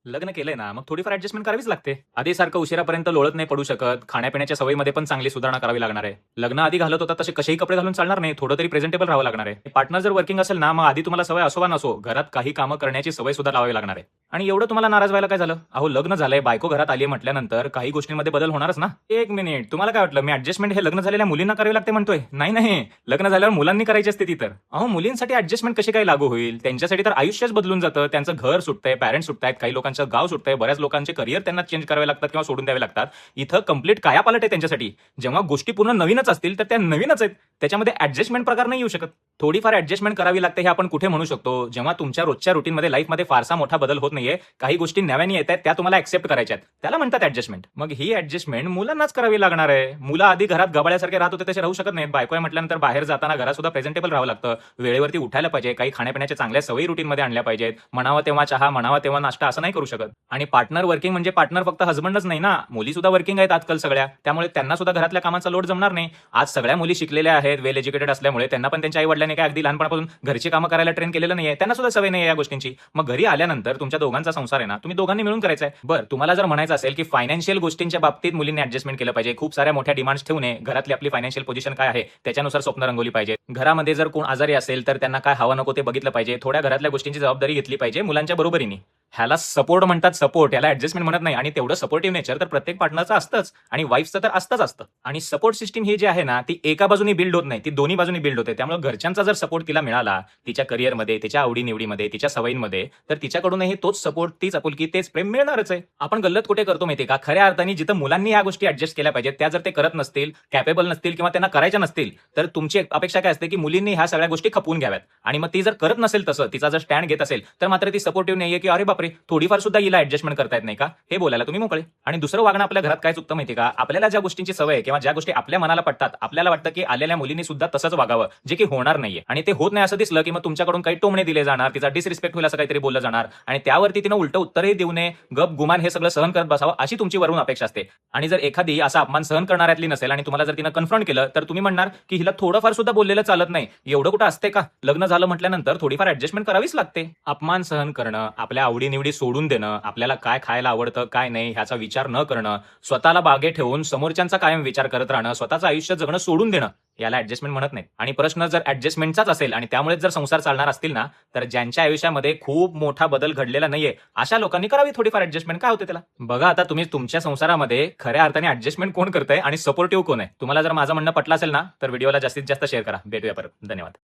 लग्न केलंय ना, मग थोडीफार ॲडजस्टमेंट करावीच लागते. आधीसारखं उशिरापर्यंत लोळत नाही पडू शकत. खाण्यापिण्याच्या सवयीमध्ये पण चांगली सुधारणा करावी लागणार आहे. लग्न आधी घालत होता तसे कसेही कपडे घालून चालणार नाही. थोडं तरी प्रेझेंटेबल राहावं लागणार आहे. पार्टनर जर वर्किंग असेल ना, मग आधी तुम्हाला सवय असो वा नसो, घरात काही कामं करण्याची सवय सुद्धा लावावी लागणार आहे. आणि एवढं तुम्हाला नाराज व्हायला काय झालं? अहो, लग्न झालंय, बायको घरात आली म्हटल्यानंतर काही गोष्टींमध्ये बदल होणारच ना. एक मिनिट, तुम्हाला काय वाटलं मी ॲडजस्टमेंट हे लग्न झालेल्या मुलींना करावी लागते म्हणतोय? नाही नाही, लग्न झाल्यावर मुलांनी करायची असते ती तर. अहो, मुलींसाठी ॲडजस्टमेंट कशी काय लागू होईल? त्यांच्यासाठी तर आयुष्यच बदलून जातं. त्यांचं घर सुटतंय, पॅरेंट्स सुटतायत, काही लोकांचं गाव सुटतंय, बऱ्याच लोकांचे करिअर त्यांना चेंज करावे लागतात किंवा सोडून द्यावे लागतात. इथं कंप्लीट कायापालट आहे त्यांच्यासाठी. जेव्हा गोष्टी पूर्ण नवीनच असतील तर त्या नवीनच आहेत. त्याच्यामध्ये ॲडजस्टमेंट प्रकार नाही येऊ शकत. थोडीफार ॲडजस्टमेंट करावी लागते हे आपण कुठे म्हणू शकतो? जेव्हा तुमच्या रोजच्या रुटीनमध्ये लाईफमध्ये फारसा मोठा बदल होत नाहीये, काही गोष्टी नव्याने येत आहेत त्या तुम्हाला ॲक्सेप्ट करायच्या आहेत. त्याला म्हणतात ॲडजस्टमेंट. मग ही ॲडजस्टमेंट मुलांनाच करावी लागणार आहे. मुलं आधी घरात गबाळ्यासारखे राहत होते तसे राहू शकत नाहीत. बायको आहे म्हटल्यानंतर बाहेर जाताना घरात सुद्धा प्रेझेंटेबल राहावं लागतं. वेळेवरती उठायला पाहिजे, काही खाण्यापिण्याच्या चांगल्या सवयी रुटीनमध्ये आणल्या पाहिजेत. म्हणावं तेव्हा चहा, म्हणावं तेव्हा नाश्ता असं नाही करू शकत. आणि पार्टनर वर्किंग म्हणजे पार्टनर फक्त हसबंडच नाही ना, मुली सुद्धा वर्किंग आहेत आजकाल सगळ्या. त्यामुळे त्यांना सुद्धा घरातल्या कामाचा लोड जमणार नाही. आज सगळ्या मुली शिकलेल्या आहेत, वेल एज्युकेटेड असल्यामुळे त्यांना पण त्यांच्या आई वडिलांनी काय अगदी लहानपणापासून घरची कामं करायला ट्रेन केलेलं नाहीये. त्यांना सुद्धा सवय नाहीये या गोष्टींची. मग घरी आल्यानंतर तुमच्या दोघांचा संसार आहे ना, तुम्ही दोघांनी मिळून करायचा आहे. बरं, तुम्हाला जर म्हणायचं असेल की फायनान्शियल गोष्टींच्या बाबतीत मुलींनी ॲडजस्टमेंट केलं पाहिजे, खूप साऱ्या मोठ्या डिमांड्स ठेवू नये, घरातली आपली फायनान्शियल पोझिशन काय आहे त्याच्यानुसार स्वप्न रंगवली पाहिजे. घरामध्ये जर कोण आजारी असेल तर त्यांना काय हवं नको ते बघितलं पाहिजे. थोड्या घरातल्या गोष्टींची जबाबदारी घेतली पाहिजे मुलांच्या बरोबरीने. ह्याला सपोर्ट म्हणतात, सपोर्ट. याला ॲडजस्टमेंट म्हणत नाही. आणि तेवढं सपोर्टिव्ह नेचर तर प्रत्येक पार्टनरचं असतंच आणि वाईफचं तर असतं. आणि सपोर्ट सिस्टीम ही जी आहे ना, ती एका बाजूनी बिल्ड होत नाही, ती दोन्ही बाजूनी बिल्ड होते. त्यामुळे घरच्यांचा जर सपोर्ट तिला मिळाला, तिच्या करिअरमध्ये, तिच्या आवडीनिवडीमध्ये, तिच्या सवयींमध्ये, तर तिच्याकडूनही तोच सपोर्ट, तीच आपुलकी, तेच प्रेम मिळणारच आहे. आपण गल्लत कुठे करतो माहिती का? खऱ्या अर्थाने जिथं मुलांनी या गोष्टी ॲडजस्ट केल्या पाहिजेत, त्या जर ते करत नसतील, कॅपेबल नसतील किंवा त्यांना करायच्या नसतील, तर तुमची अपेक्षा काय असते की मुलींनी ह्या सगळ्या गोष्टी खपवून घ्याव्यात. आणि मग ती जर करत नसेल तसं, तिचा जर स्टँड घेत असेल, तर मात्र ती सपोर्टिव्ह नाहीये की अरे बापरे, थोडीफार सुद्धा हिला ॲडजस्टमेंट करता येत नाही का? हे बोलायला तुम्ही मोकळे. आणि दुसरं वागणं आपल्या घरात काय चुकतं माहिती का? आपल्याला ज्या गोष्टींची सवय किंवा ज्या गोष्टी आपल्या मनाला पटतात, आपल्याला वाटतं की आलेल्या मुलींनी सुद्धा तसंच वागावं, जे की होणार नाहीये. आणि ते होत नाही असं दिसलं की मग तुमच्याकडून काही टोमणे दिले जाणार, तिचा डिसरिस्पेक्ट होईल असं काहीतरी बोललं जाणार आणि त्यावरती तिनं उलटं उत्तरही देऊ नये, गप गुमान हे सगळं सहन करत बसावं अशी तुमची वरून अपेक्षा असते. आणि जर एखादी असा अपमान सहन करणाऱ्यातली नसेल आणि तुम्हाला जर तिनं कन्फ्रंट केलं, तर तुम्ही म्हणणार की हिला थोडंफार सुद्धा बोललेलं चालत नाही. एवढं कुठं असते का? लग्न झालं म्हटल्यानंतर थोडीफार ॲडजस्टमेंट करावीच लागते. अपमान सहन करणं, आपल्या आवडीनिवडी सोडून देणं, आपल्याला काय खायला आवडतं काय नाही ह्याचा विचार न करणं, स्वतःला बागे ठेवून समोरच्यांचा कायम विचार करत राहणं, स्वतःचं आयुष्य जगणं सोडून देणं, याला ॲडजस्टमेंट म्हणत नाहीत. आणि प्रश्न जर ॲडजस्टमेंटचाच असेल आणि त्यामुळेच जर संसार चालणार असतील ना, तर ज्यांच्या आयुष्यामध्ये खूप मोठा बदल घडलेला नाहीये, अशा लोकांनी करावी थोडीफार ॲडजस्टमेंट. काय होते त्याला? बघा आता तुम्ही तुमच्या संसारामध्ये खऱ्या अर्थाने ॲडजस्टमेंट कोण करतंय आणि सपोर्टिव्ह कोण आहे? तुम्हाला जर माझं म्हणणं पटलं असेल ना, तर व्हिडिओला जास्तीत जास्त शेअर करा. भेटूया परत. धन्यवाद.